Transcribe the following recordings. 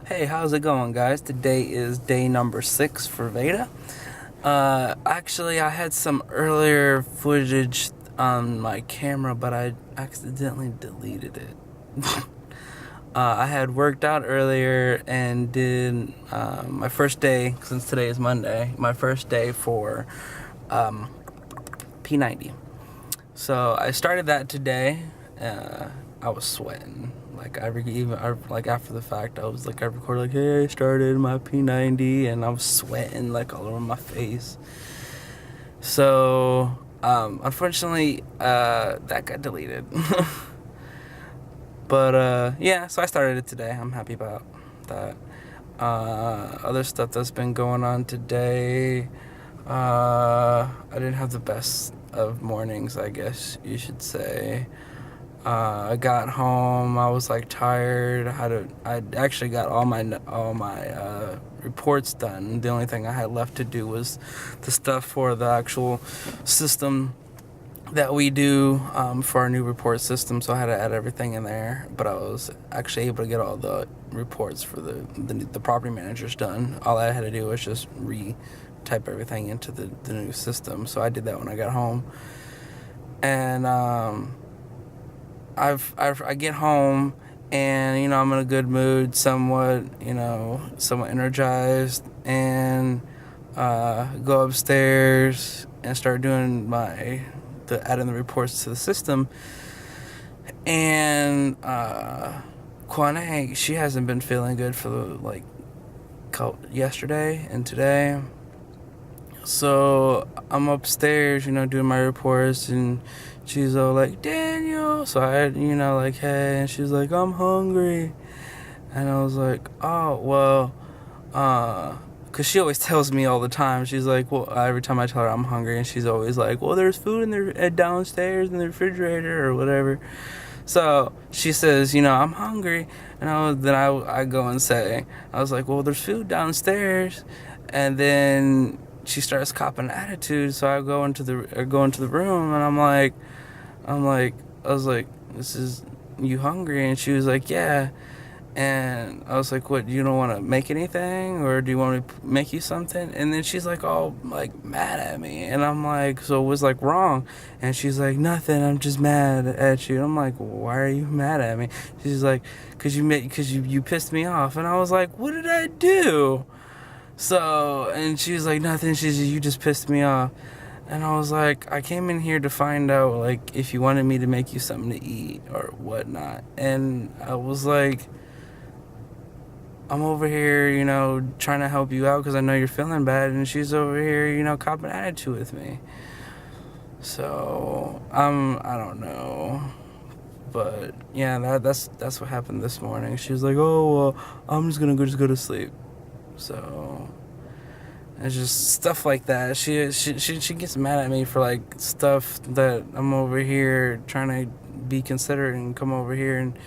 Hey, how's it going, guys? Today is day number 6 for VEDA. Actually, I had some earlier footage on my camera, but I accidentally deleted it. I had worked out earlier and did my first day, since today is Monday, my first day for P90. So I started that today. I was sweating. Like like after the fact, I was like, I recorded like, hey, I started my P90, and I was sweating like all over my face. So unfortunately, that got deleted. But yeah, so I started it today. I'm happy about that. Other stuff that's been going on today. I didn't have the best of mornings, I guess you should say. I got home. I was like tired. I actually got all my reports done. The only thing I had left to do was the stuff for the actual system that we do for our new report system. So I had to add everything in there. But I was actually able to get all the reports for the property managers done. All I had to do was just type everything into the new system. So I did that when I got home. And I get home, and I'm in a good mood, somewhat energized, and go upstairs and start doing adding the reports to the system. And Kwane, she hasn't been feeling good for yesterday and today. So I'm upstairs, doing my reports, and she's all like, Daniel. So I, like, hey, and she's like, I'm hungry. And I was like, oh, well, because she always tells me all the time. She's like, well, every time I tell her I'm hungry, and she's always like, well, there's food in the downstairs in the refrigerator or whatever. So she says, I'm hungry. And I go and say, I was like, well, there's food downstairs. And then she starts copping attitude, so I go into the room, and I was like, this is, you hungry? And she was like, yeah. And I was like, what, you don't want to make anything, or do you want me to make you something? And then she's like, all like mad at me, and I'm like, so what's like wrong? And she's like, nothing, I'm just mad at you. And I'm like, why are you mad at me? She's like, because you pissed me off. And I was like, what did I do? So, and she was like, nothing. She said, you just pissed me off. And I was like, I came in here to find out, like, if you wanted me to make you something to eat or whatnot. And I was like, I'm over here, trying to help you out because I know you're feeling bad. And she's over here, copping attitude with me. So, I don't know. But, yeah, that's what happened this morning. She was like, oh, well, I'm just going to go to sleep. So it's just stuff like that. She gets mad at me for like stuff that I'm over here trying to be considerate and come over here and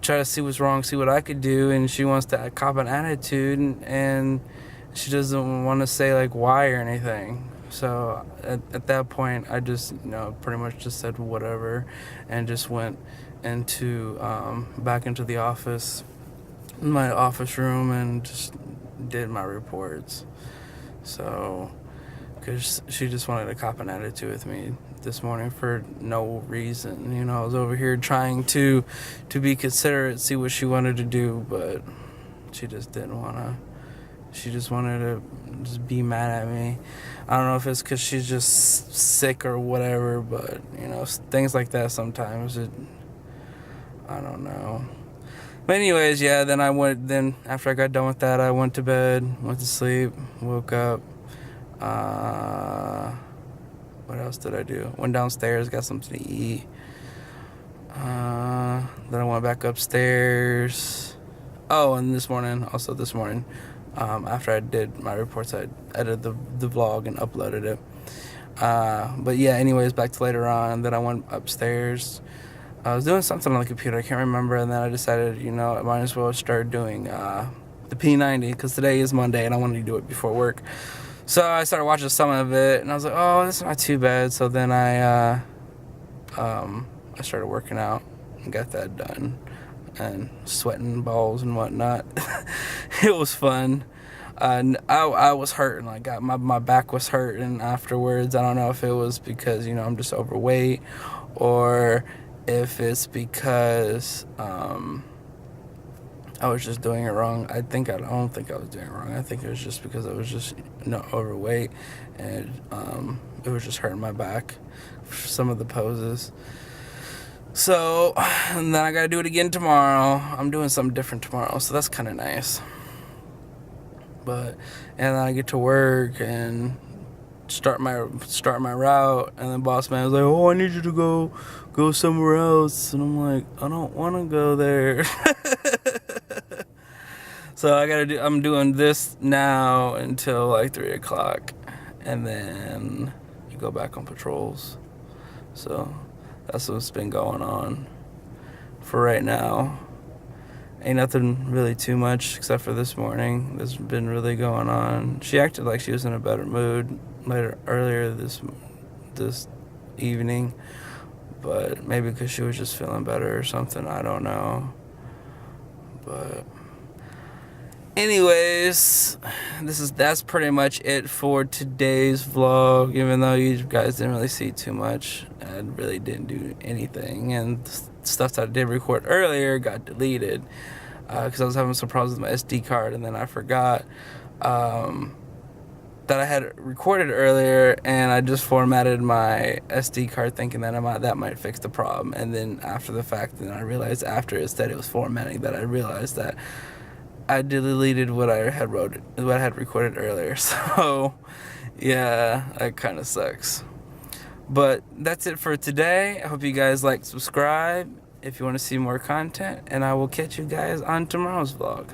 try to see what's wrong, see what I could do, and she wants to cop an attitude, and she doesn't want to say like why or anything. So at that point, I just pretty much just said whatever, and just went into back into the office, my office room, and just did my reports. So, because she just wanted to cop an attitude with me this morning for no reason. I was over here trying to be considerate, see what she wanted to do, but she just didn't want to. She just wanted to just be mad at me. I don't know if it's because she's just sick or whatever, but things like that sometimes. I don't know. But anyways, yeah, then after I got done with that, I went to bed, went to sleep, woke up. What else did I do? Went downstairs, got something to eat. Then I went back upstairs. Oh, and this morning, after I did my reports, I edited the vlog and uploaded it. But yeah, anyways, back to later on, then I went upstairs. I was doing something on the computer, I can't remember, and then I decided, I might as well start doing the P90, because today is Monday, and I wanted to do it before work. So I started watching some of it, and I was like, oh, this is not too bad. So then I started working out and got that done. and sweating balls and whatnot. It was fun. I was hurting. Like, my back was hurting afterwards. I don't know if it was because, I'm just overweight, or if it's because I was just doing it wrong. I don't think I was doing it wrong. I think it was just because I was just overweight, and it was just hurting my back for some of the poses. So, and then I gotta do it again tomorrow. I'm doing something different tomorrow, so that's kind of nice. And then I get to work and start my route, and then boss man was like, "Oh, I need you to go somewhere else," and I'm like, "I don't want to go there." So I'm doing this now until like 3 o'clock, and then you go back on patrols. So that's what's been going on for right now. Ain't nothing really too much except for this morning. There's been really going on. She acted like she was in a better mood earlier this evening, but maybe because she was just feeling better or something. I don't know. But anyways, that's pretty much it for today's vlog. Even though you guys didn't really see too much, I really didn't do anything, and stuff that I did record earlier got deleted because I was having some problems with my SD card, and then I forgot that I had recorded earlier, and I just formatted my SD card thinking that might fix the problem, and then after the fact, then I realized after it said it was formatting that I realized that I deleted what I had recorded earlier. So yeah, that kind of sucks. But that's it for today. I hope you guys subscribe if you want to see more content, and I will catch you guys on tomorrow's vlog.